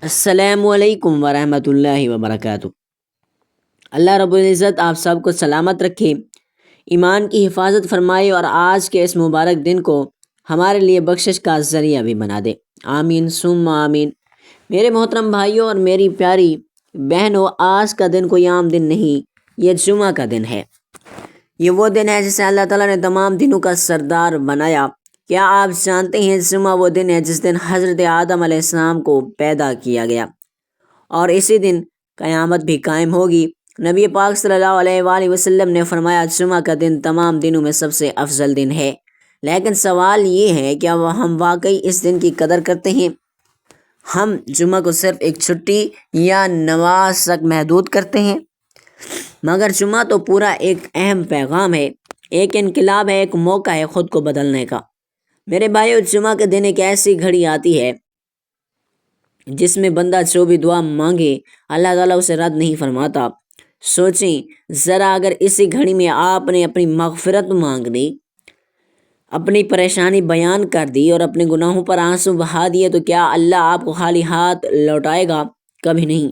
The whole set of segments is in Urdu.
السلام علیکم ورحمۃ اللہ وبرکاتہ۔ اللہ رب العزت آپ سب کو سلامت رکھے، ایمان کی حفاظت فرمائے اور آج کے اس مبارک دن کو ہمارے لیے بخشش کا ذریعہ بھی بنا دے، آمین ثم آمین۔ میرے محترم بھائیوں اور میری پیاری بہنوں، آج کا دن کوئی عام دن نہیں، یہ جمعہ کا دن ہے۔ یہ وہ دن ہے جسے اللہ تعالیٰ نے تمام دنوں کا سردار بنایا۔ کیا آپ جانتے ہیں جمعہ وہ دن ہے جس دن حضرت آدم علیہ السلام کو پیدا کیا گیا، اور اسی دن قیامت بھی قائم ہوگی۔ نبی پاک صلی اللہ علیہ وآلہ وسلم نے فرمایا جمعہ کا دن تمام دنوں میں سب سے افضل دن ہے۔ لیکن سوال یہ ہے، کیا ہم واقعی اس دن کی قدر کرتے ہیں؟ ہم جمعہ کو صرف ایک چھٹی یا نماز تک محدود کرتے ہیں، مگر جمعہ تو پورا ایک اہم پیغام ہے، ایک انقلاب ہے، ایک موقع ہے خود کو بدلنے کا۔ میرے بھائیو، جمعہ کے دن ایک ایسی گھڑی آتی ہے جس میں بندہ جو بھی دعا مانگے اللہ تعالیٰ اسے رد نہیں فرماتا۔ سوچیں ذرا، اگر اسی گھڑی میں آپ نے اپنی مغفرت مانگ لی، اپنی پریشانی بیان کر دی اور اپنے گناہوں پر آنسو بہا دیے، تو کیا اللہ آپ کو خالی ہاتھ لوٹائے گا؟ کبھی نہیں۔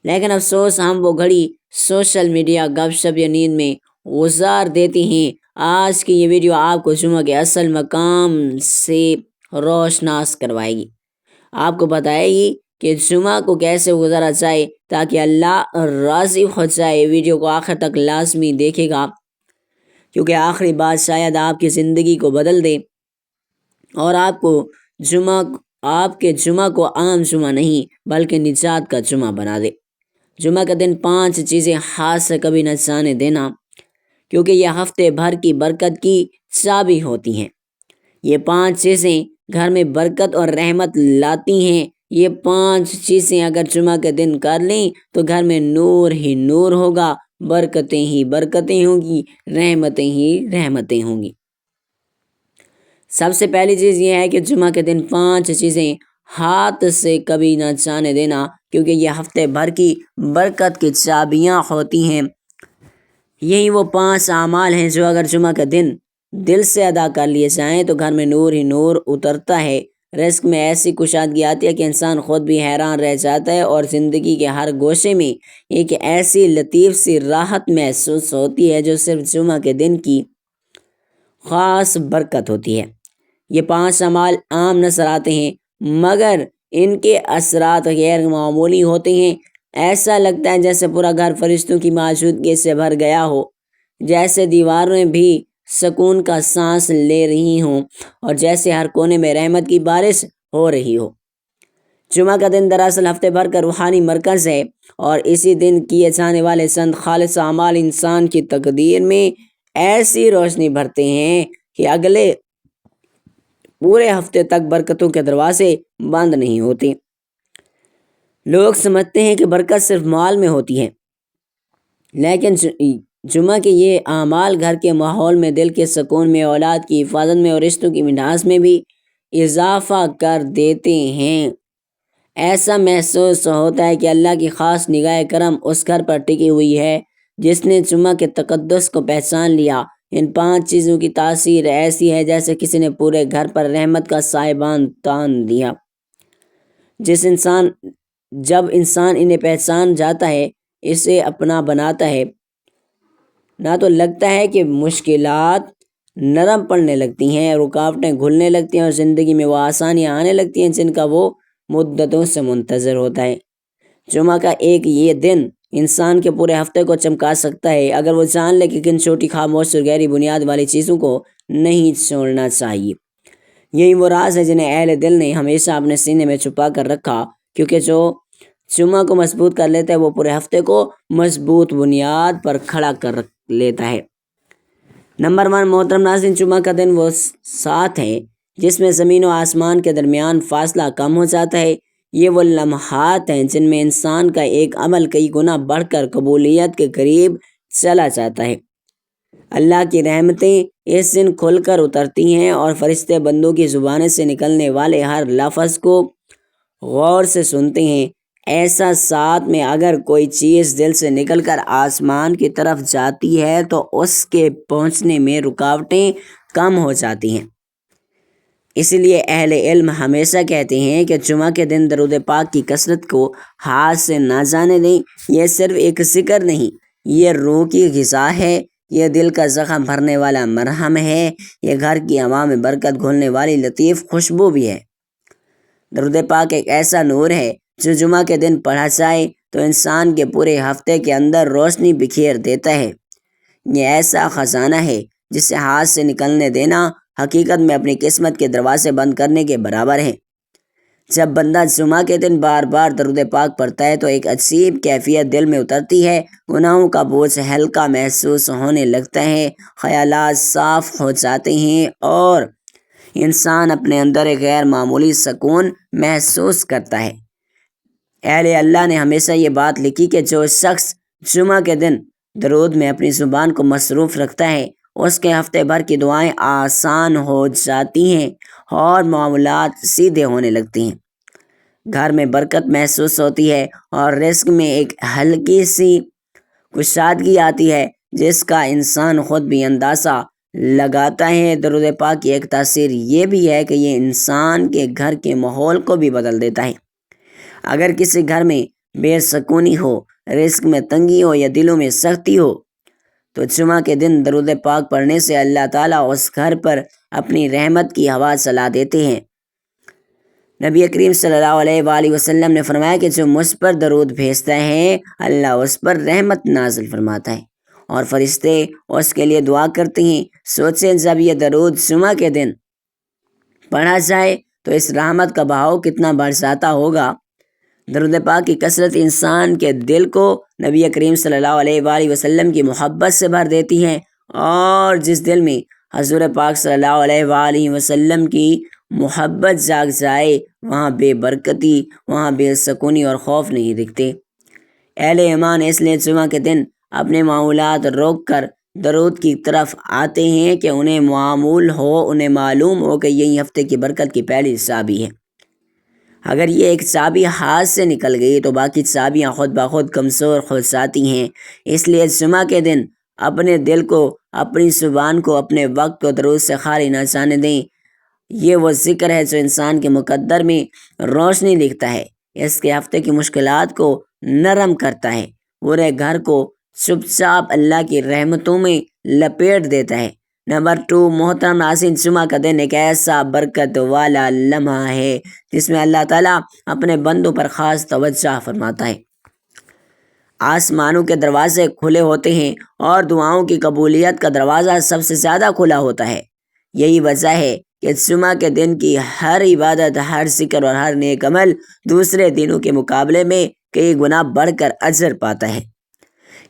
لیکن افسوس، ہم وہ گھڑی سوشل میڈیا، گپ شپ یا نیند میں گزار دیتی ہیں۔ آج کی یہ ویڈیو آپ کو جمعہ کے اصل مقام سے روشناس کروائے گی، آپ کو بتائے گی کہ جمعہ کو کیسے گزارا جائے تاکہ اللہ راضی ہو جائے۔ ویڈیو کو آخر تک لازمی دیکھے گا، کیونکہ آخری بات شاید آپ کی زندگی کو بدل دے اور آپ کے جمعہ کو عام جمعہ نہیں بلکہ نجات کا جمعہ بنا دے۔ جمعہ کا دن 5 چیزیں ہاتھ سے کبھی نہ جانے دینا، کیونکہ یہ ہفتے بھر کی برکت کی چابی ہوتی ہیں۔ یہ 5 چیزیں گھر میں برکت اور رحمت لاتی ہیں۔ یہ 5 چیزیں اگر جمعہ کے دن کر لیں تو گھر میں نور ہی نور ہوگا، برکتیں ہی برکتیں ہوں گی، رحمتیں ہی رحمتیں ہوں گی۔ سب سے پہلی چیز یہ ہے کہ جمعہ کے دن 5 چیزیں ہاتھ سے کبھی نہ جانے دینا، کیونکہ یہ ہفتے بھر کی برکت کی چابیاں ہوتی ہیں۔ یہی وہ 5 اعمال ہیں جو اگر جمعہ کا دن دل سے ادا کر لیے جائیں تو گھر میں نور ہی نور اترتا ہے، رزق میں ایسی کشادگی آتی ہے کہ انسان خود بھی حیران رہ جاتا ہے، اور زندگی کے ہر گوشے میں ایک ایسی لطیف سی راحت محسوس ہوتی ہے جو صرف جمعہ کے دن کی خاص برکت ہوتی ہے۔ یہ 5 اعمال عام نظر آتے ہیں، مگر ان کے اثرات غیر معمولی ہوتے ہیں۔ ایسا لگتا ہے جیسے پورا گھر فرشتوں کی موجودگی سے بھر گیا ہو، جیسے دیواریں بھی سکون کا سانس لے رہی ہوں، اور جیسے ہر کونے میں رحمت کی بارش ہو رہی ہو۔ جمعہ کا دن دراصل ہفتے بھر کا روحانی مرکز ہے، اور اسی دن کیے جانے والے چند خالص اعمال انسان کی تقدیر میں ایسی روشنی بھرتے ہیں کہ اگلے پورے ہفتے تک برکتوں کے دروازے بند نہیں ہوتے۔ لوگ سمجھتے ہیں کہ برکت صرف مال میں ہوتی ہے، لیکن جمعہ کے یہ اعمال گھر کے ماحول میں، دل کے سکون میں، اولاد کی حفاظت میں اور رشتوں کی مٹھاس میں بھی اضافہ کر دیتے ہیں۔ ایسا محسوس ہوتا ہے کہ اللہ کی خاص نگاہ کرم اس گھر پر ٹکی ہوئی ہے جس نے جمعہ کے تقدس کو پہچان لیا۔ ان 5 چیزوں کی تاثیر ایسی ہے جیسے کسی نے پورے گھر پر رحمت کا سائبان تان دیا۔ جب انسان انہیں پہچان جاتا ہے، اسے اپنا بناتا ہے، نہ تو لگتا ہے کہ مشکلات نرم پڑنے لگتی ہیں، رکاوٹیں گھلنے لگتی ہیں، اور زندگی میں وہ آسانیاں آنے لگتی ہیں جن کا وہ مدتوں سے منتظر ہوتا ہے۔ جمعہ کا ایک یہ دن انسان کے پورے ہفتے کو چمکا سکتا ہے، اگر وہ جان لے کہ کن چھوٹی خاموش اور گہری بنیاد والی چیزوں کو نہیں چھوڑنا چاہیے۔ یہی وہ راز ہے جنہیں اہل دل نے ہمیشہ اپنے سینے میں چھپا کر رکھا، کیونکہ جو جمعہ کو مضبوط کر لیتا ہے وہ پورے ہفتے کو مضبوط بنیاد پر کھڑا کر لیتا ہے۔ نمبر 1، محترم ناظرین، جمعہ کا دن وہ ساتھ ہے جس میں زمین و آسمان کے درمیان فاصلہ کم ہو جاتا ہے۔ یہ وہ لمحات ہیں جن میں انسان کا ایک عمل کئی گنا بڑھ کر قبولیت کے قریب چلا جاتا ہے۔ اللہ کی رحمتیں اس دن کھل کر اترتی ہیں، اور فرشتے بندوں کی زبانیں سے نکلنے والے ہر لفظ کو غور سے سنتے ہیں۔ ایسا ساتھ میں اگر کوئی چیز دل سے نکل کر آسمان کی طرف جاتی ہے تو اس کے پہنچنے میں رکاوٹیں کم ہو جاتی ہیں۔ اس لیے اہل علم ہمیشہ کہتے ہیں کہ جمعہ کے دن درود پاک کی کثرت کو ہاتھ سے نہ جانے دیں۔ یہ صرف ایک ذکر نہیں، یہ روح کی غذا ہے، یہ دل کا زخم بھرنے والا مرہم ہے، یہ گھر کی ہوا میں برکت گھولنے والی لطیف خوشبو بھی ہے۔ درود پاک ایک ایسا نور ہے جو جمعہ کے دن پڑھا جائے تو انسان کے پورے ہفتے کے اندر روشنی بکھیر دیتا ہے۔ یہ ایسا خزانہ ہے جسے ہاتھ سے نکلنے دینا حقیقت میں اپنی قسمت کے دروازے بند کرنے کے برابر ہے۔ جب بندہ جمعہ کے دن بار بار درود پاک پڑھتا ہے تو ایک عجیب کیفیت دل میں اترتی ہے، گناہوں کا بوجھ ہلکا محسوس ہونے لگتا ہے، خیالات صاف ہو جاتے ہیں اور انسان اپنے اندر ایک غیر معمولی سکون محسوس کرتا ہے۔ اہل اللہ نے ہمیشہ یہ بات لکھی کہ جو شخص جمعہ کے دن درود میں اپنی زبان کو مصروف رکھتا ہے اس کے ہفتے بھر کی دعائیں آسان ہو جاتی ہیں اور معاملات سیدھے ہونے لگتی ہیں۔ گھر میں برکت محسوس ہوتی ہے اور رزق میں ایک ہلکی سی کشادگی آتی ہے جس کا انسان خود بھی اندازہ لگاتا ہے۔ درود پاک کی ایک تاثیر یہ بھی ہے کہ یہ انسان کے گھر کے ماحول کو بھی بدل دیتا ہے۔ اگر کسی گھر میں بے سکونی ہو، رزق میں تنگی ہو یا دلوں میں سختی ہو تو جمعہ کے دن درود پاک پڑھنے سے اللہ تعالیٰ اس گھر پر اپنی رحمت کی ہوا چلا دیتے ہیں۔ نبی کریم صلی اللہ علیہ وآلہ وسلم نے فرمایا کہ جو مجھ پر درود بھیجتا ہے اللہ اس پر رحمت نازل فرماتا ہے اور فرشتے اس کے لیے دعا کرتے ہیں۔ سوچیں جب یہ درود جمعہ کے دن پڑھا جائے تو اس رحمت کا بہاؤ کتنا بڑھ جاتا ہوگا۔ درود پاک کی کثرت انسان کے دل کو نبی کریم صلی اللہ علیہ وآلہ وسلم کی محبت سے بھر دیتی ہے، اور جس دل میں حضور پاک صلی اللہ علیہ وآلہ وسلم کی محبت جاگ جائے وہاں بے برکتی، وہاں بے سکونی اور خوف نہیں دکھتے۔ اہل ایمان اس لیے جمعہ کے دن اپنے معمولات روک کر درود کی طرف آتے ہیں کہ انہیں معلوم ہو کہ یہی ہفتے کی برکت کی پہلی چابی ہے۔ اگر یہ ایک چابی ہاتھ سے نکل گئی تو باقی چابیاں خود بخود کمزور ہو جاتی ہیں۔ اس لیے جمعہ کے دن اپنے دل کو، اپنی زبان کو، اپنے وقت کو درود سے خالی نہ جانے دیں۔ یہ وہ ذکر ہے جو انسان کے مقدر میں روشنی لکھتا ہے، اس کے ہفتے کی مشکلات کو نرم کرتا ہے، پورے گھر کو چپ چاپ اللہ کی رحمتوں میں لپیٹ دیتا ہے۔ نمبر 2، محترم ناظرین، جمعہ کا دن ایک ایسا برکت والا لمحہ ہے جس میں اللہ تعالیٰ اپنے بندوں پر خاص توجہ فرماتا ہے۔ آسمانوں کے دروازے کھلے ہوتے ہیں اور دعاؤں کی قبولیت کا دروازہ سب سے زیادہ کھلا ہوتا ہے۔ یہی وجہ ہے کہ جمعہ کے دن کی ہر عبادت، ہر ذکر اور ہر نیک عمل دوسرے دنوں کے مقابلے میں کئی گنا بڑھ کر اجر پاتا ہے۔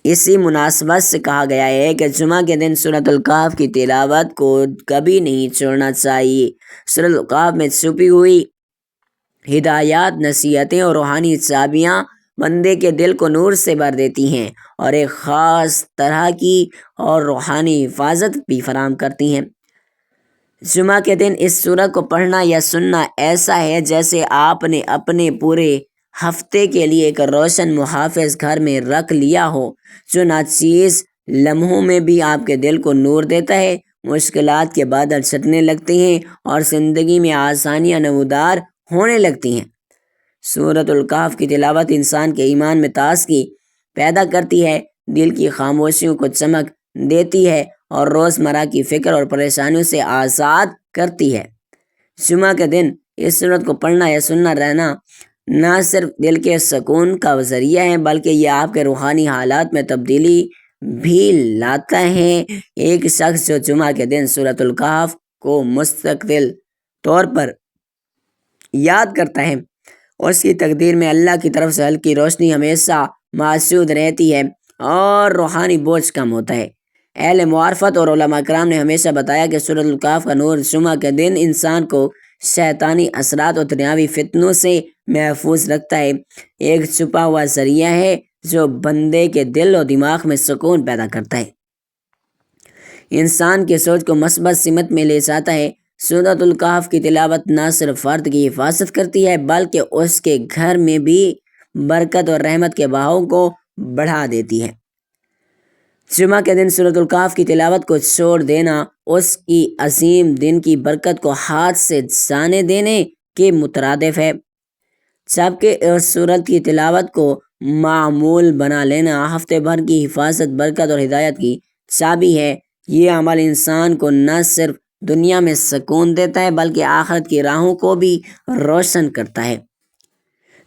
اسی مناسبت سے کہا گیا ہے کہ جمعہ کے دن سورۃ الکہف کی تلاوت کو کبھی نہیں چھوڑنا چاہیے۔ سورۃ الکہف میں چھپی ہوئی ہدایات، نصیحتیں اور روحانی چابیاں بندے کے دل کو نور سے بھر دیتی ہیں اور ایک خاص طرح کی اور روحانی حفاظت بھی فراہم کرتی ہیں۔ جمعہ کے دن اس سورت کو پڑھنا یا سننا ایسا ہے جیسے آپ نے اپنے پورے ہفتے کے لیے ایک روشن محافظ گھر میں رکھ لیا ہو جو ناچیز لمحوں میں بھی آپ کے دل کو نور دیتا ہے۔ مشکلات کے بادل چھٹنے لگتے ہیں اور زندگی میں آسانیاں نمودار ہونے لگتی ہیں۔ سورۃ الکہف کی تلاوت انسان کے ایمان میں تازگی پیدا کرتی ہے، دل کی خاموشیوں کو چمک دیتی ہے اور روزمرہ کی فکر اور پریشانیوں سے آزاد کرتی ہے۔ جمعہ کے دن اس سورت کو پڑھنا یا سننا رہنا نہ صرف دل کے سکون کا ذریعہ ہے بلکہ یہ آپ کے روحانی حالات میں تبدیلی بھی لاتا ہے۔ ایک شخص جو جمعہ کے دن سورۃ الکہف کو مستقل طور پر یاد کرتا ہے اس کی تقدیر میں اللہ کی طرف سے ہلکی روشنی ہمیشہ موجود رہتی ہے اور روحانی بوجھ کم ہوتا ہے۔ اہل معرفت اور علماء کرام نے ہمیشہ بتایا کہ سورۃ الکہف کا نور جمعہ کے دن انسان کو شیطانی اثرات اور دنیاوی فتنوں سے محفوظ رکھتا ہے۔ ایک چھپا ہوا ذریعہ ہے جو بندے کے دل و دماغ میں سکون پیدا کرتا ہے، انسان کی سوچ کو مثبت سمت میں لے جاتا ہے۔ سورۃ الکہف کی تلاوت نہ صرف فرد کی حفاظت کرتی ہے بلکہ اس کے گھر میں بھی برکت اور رحمت کے بہاؤ کو بڑھا دیتی ہے۔ جمعہ کے دن سورۃ الکہف کی تلاوت کو چھوڑ دینا اس کی عظیم دن کی برکت کو ہاتھ سے جانے دینے کے مترادف ہے، جبکہ اس سورت کی تلاوت کو معمول بنا لینا ہفتے بھر کی حفاظت، برکت اور ہدایت کی چابی ہے۔ یہ عمل انسان کو نہ صرف دنیا میں سکون دیتا ہے بلکہ آخرت کی راہوں کو بھی روشن کرتا ہے۔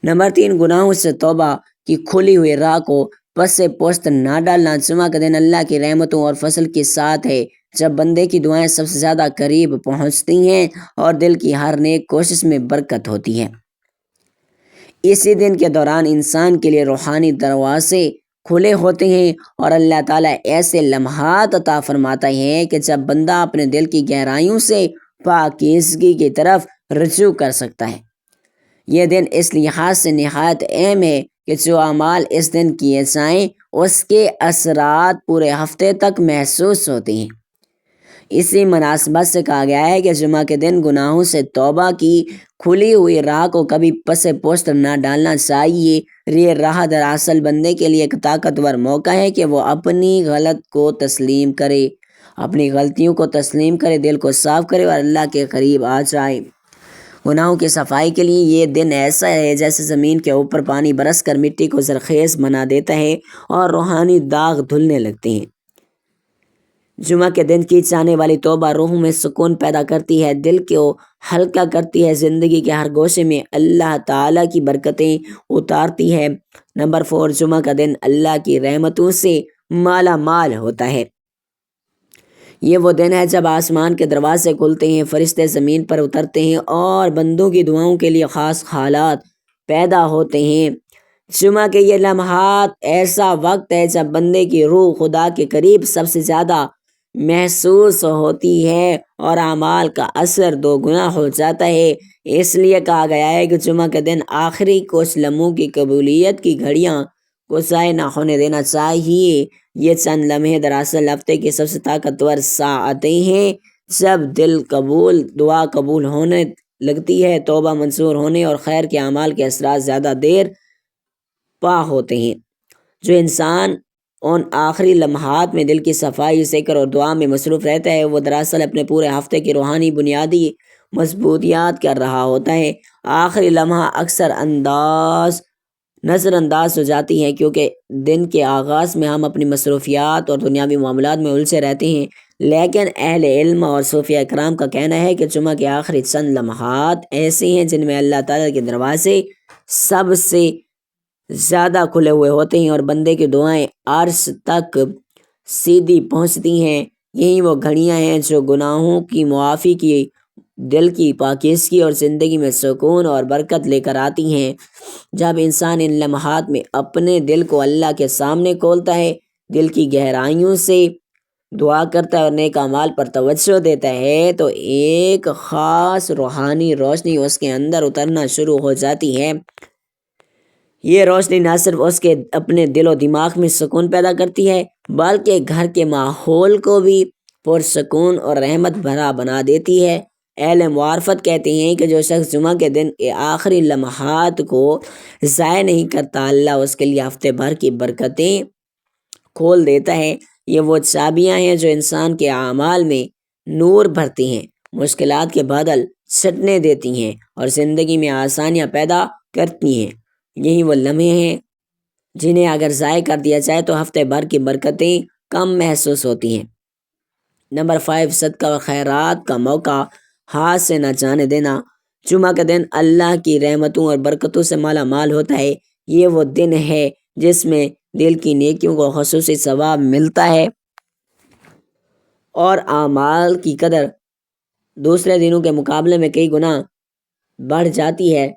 نمبر 3، گناہوں سے توبہ کی کھلی ہوئی راہ کو پس پشت نہ ڈالنا۔ جمعہ کا دن اللہ کی رحمتوں اور فضل کے ساتھ ہے، جب بندے کی دعائیں سب سے زیادہ قریب پہنچتی ہیں اور دل کی ہر نیک کوشش میں برکت ہوتی ہے۔ اسی دن کے دوران انسان کے لیے روحانی دروازے کھلے ہوتے ہیں اور اللہ تعالیٰ ایسے لمحات عطا فرماتا ہے کہ جب بندہ اپنے دل کی گہرائیوں سے پاکیزگی کی طرف رجوع کر سکتا ہے۔ یہ دن اس لحاظ سے نہایت اہم ہے کہ جو اعمال اس دن کیے جائیں اس کے اثرات پورے ہفتے تک محسوس ہوتے ہیں۔ اسی مناسبت سے کہا گیا ہے کہ جمعہ کے دن گناہوں سے توبہ کی کھلی ہوئی راہ کو کبھی پس پشت نہ ڈالنا چاہیے۔ یہ راہ دراصل بندے کے لیے ایک طاقتور موقع ہے کہ وہ اپنی غلطیوں کو تسلیم کرے، دل کو صاف کرے اور اللہ کے قریب آ جائے۔ گناہوں کی صفائی کے لیے یہ دن ایسا ہے جیسے زمین کے اوپر پانی برس کر مٹی کو زرخیز بنا دیتا ہے اور روحانی داغ دھلنے لگتے ہیں۔ جمعہ کے دن کی جانے والی توبہ روح میں سکون پیدا کرتی ہے، دل کو ہلکا کرتی ہے، زندگی کے ہر گوشے میں اللہ تعالیٰ کی برکتیں اتارتی ہے۔ نمبر 4، جمعہ کا دن اللہ کی رحمتوں سے مالا مال ہوتا ہے۔ یہ وہ دن ہے جب آسمان کے دروازے کھلتے ہیں، فرشتے زمین پر اترتے ہیں اور بندوں کی دعاؤں کے لیے خاص حالات پیدا ہوتے ہیں۔ جمعہ کے یہ لمحات ایسا وقت ہے جب بندے کی روح خدا کے قریب سب سے زیادہ محسوس ہوتی ہے اور اعمال کا اثر دوگنا ہو جاتا ہے۔ اس لیے کہا گیا ہے کہ جمعہ کے دن آخری کچھ لمحوں کی قبولیت کی گھڑیاں کو ضائع نہ ہونے دینا چاہیے۔ یہ چند لمحے دراصل ہفتے کی سب سے طاقتور ساعتیں ہیں، جب دعا قبول ہونے لگتی ہے، توبہ منظور ہونے اور خیر کے اعمال کے اثرات زیادہ دیر پا ہوتے ہیں۔ جو انسان ان آخری لمحات میں دل کی صفائی، ذکر اور دعا میں مصروف رہتا ہے، وہ دراصل اپنے پورے ہفتے کی روحانی بنیادی مضبوطیات کر رہا ہوتا ہے۔ آخری لمحہ اکثر نظر انداز ہو جاتی ہیں کیونکہ دن کے آغاز میں ہم اپنی مصروفیات اور دنیاوی معاملات میں الجھے رہتے ہیں، لیکن اہل علم اور صوفیہ کرام کا کہنا ہے کہ جمعہ کے آخری چند لمحات ایسے ہیں جن میں اللہ تعالیٰ کے دروازے سب سے زیادہ کھلے ہوئے ہوتے ہیں اور بندے کی دعائیں عرش تک سیدھی پہنچتی ہیں۔ یہی وہ گھڑیاں ہیں جو گناہوں کی معافی کی، دل کی پاکیزگی اور زندگی میں سکون اور برکت لے کر آتی ہیں۔ جب انسان ان لمحات میں اپنے دل کو اللہ کے سامنے کھولتا ہے، دل کی گہرائیوں سے دعا کرتا ہے اور نیک اعمال پر توجہ دیتا ہے تو ایک خاص روحانی روشنی اس کے اندر اترنا شروع ہو جاتی ہے۔ یہ روشنی نہ صرف اس کے اپنے دل و دماغ میں سکون پیدا کرتی ہے بلکہ گھر کے ماحول کو بھی پرسکون اور رحمت بھرا بنا دیتی ہے۔ اہل معرفت کہتے ہیں کہ جو شخص جمعہ کے دن کے آخری لمحات کو ضائع نہیں کرتا، اللہ اس کے لیے ہفتے بھر کی برکتیں کھول دیتا ہے۔ یہ وہ چابیاں ہیں جو انسان کے اعمال میں نور بھرتی ہیں، مشکلات کے بادل چھٹنے دیتی ہیں اور زندگی میں آسانیاں پیدا کرتی ہیں۔ یہی وہ لمحے ہیں جنہیں اگر ضائع کر دیا جائے تو ہفتے بھر کی برکتیں کم محسوس ہوتی ہیں۔ نمبر 5، صدقہ و خیرات کا موقع ہاتھ سے نہ جانے دینا۔ جمعہ کا دن اللہ کی رحمتوں اور برکتوں سے مالا مال ہوتا ہے۔ یہ وہ دن ہے جس میں دل کی نیکیوں کو خصوصی ثواب ملتا ہے اور اعمال کی قدر دوسرے دنوں کے مقابلے میں کئی گنا بڑھ جاتی ہے۔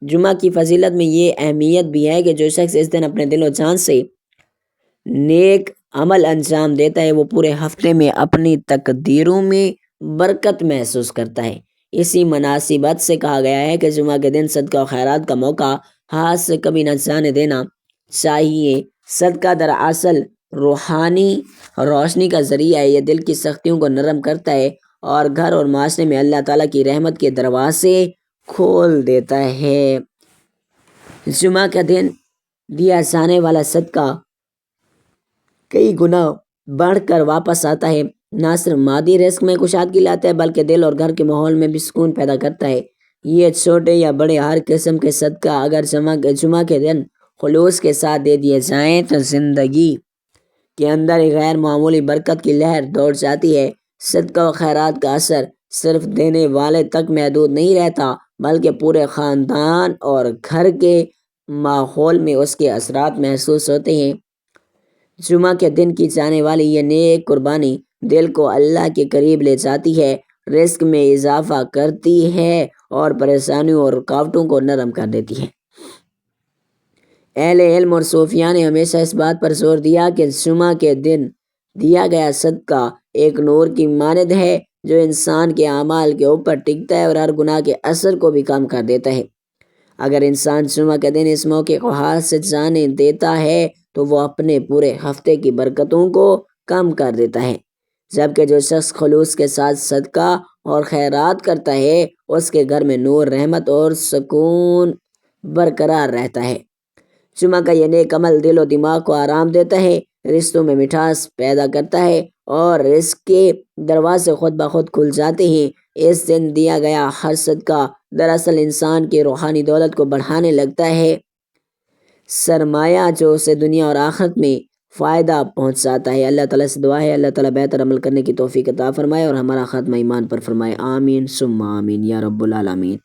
جمعہ کی فضیلت میں یہ اہمیت بھی ہے کہ جو شخص اس دن اپنے دل و جان سے نیک عمل انجام دیتا ہے وہ پورے ہفتے میں اپنی تقدیروں میں برکت محسوس کرتا ہے۔ اسی مناسبت سے کہا گیا ہے کہ جمعہ کے دن صدقہ و خیرات کا موقع ہاتھ سے کبھی نہ جانے دینا چاہیے۔ صدقہ دراصل روحانی روشنی کا ذریعہ ہے، یہ دل کی سختیوں کو نرم کرتا ہے اور گھر اور معاشرے میں اللہ تعالیٰ کی رحمت کے دروازے کھول دیتا ہے۔ جمعہ کا دن دیا جانے والا صدقہ کئی گنا بڑھ کر واپس آتا ہے، نہ صرف مادی رزق میں کشادگی لاتا ہے بلکہ دل اور گھر کے ماحول میں بھی سکون پیدا کرتا ہے۔ یہ چھوٹے یا بڑے ہر قسم کے صدقہ اگر جمعہ کے دن خلوص کے ساتھ دے دیے جائیں تو زندگی کے اندر ایک غیر معمولی برکت کی لہر دوڑ جاتی ہے۔ صدقہ و خیرات کا اثر صرف دینے والے تک محدود نہیں رہتا بلکہ پورے خاندان اور گھر کے ماحول میں اس کے اثرات محسوس ہوتے ہیں۔ جمعہ کے دن کی جانے والی یہ نیک قربانی دل کو اللہ کے قریب لے جاتی ہے، رزق میں اضافہ کرتی ہے اور پریشانیوں اور رکاوٹوں کو نرم کر دیتی ہے۔ اہل علم اور صوفیاء نے ہمیشہ اس بات پر زور دیا کہ جمعہ کے دن دیا گیا صدقہ ایک نور کی مانند ہے جو انسان کے اعمال کے اوپر ٹکتا ہے اور ہر گناہ کے اثر کو بھی کم کر دیتا ہے۔ اگر انسان جمعہ کے دن اس موقع کو ہاتھ سے جانے دیتا ہے تو وہ اپنے پورے ہفتے کی برکتوں کو کم کر دیتا ہے، جبکہ جو شخص خلوص کے ساتھ صدقہ اور خیرات کرتا ہے اس کے گھر میں نور، رحمت اور سکون برقرار رہتا ہے۔ جمعہ کا یہ نیک عمل دل و دماغ کو آرام دیتا ہے، رشتوں میں مٹھاس پیدا کرتا ہے اور رزق کے دروازے خود بخود کھل جاتے ہیں۔ اس دن دیا گیا ہر صدقہ دراصل انسان کی روحانی دولت کو بڑھانے لگتا ہے، سرمایہ جو اسے دنیا اور آخرت میں فائدہ پہنچاتا ہے۔ اللہ تعالیٰ سے دعا ہے اللہ تعالیٰ بہتر عمل کرنے کی توفیق عطا فرمائے اور ہمارا خاتمہ ایمان پر فرمائے، آمین ثم آمین یا رب العالمین۔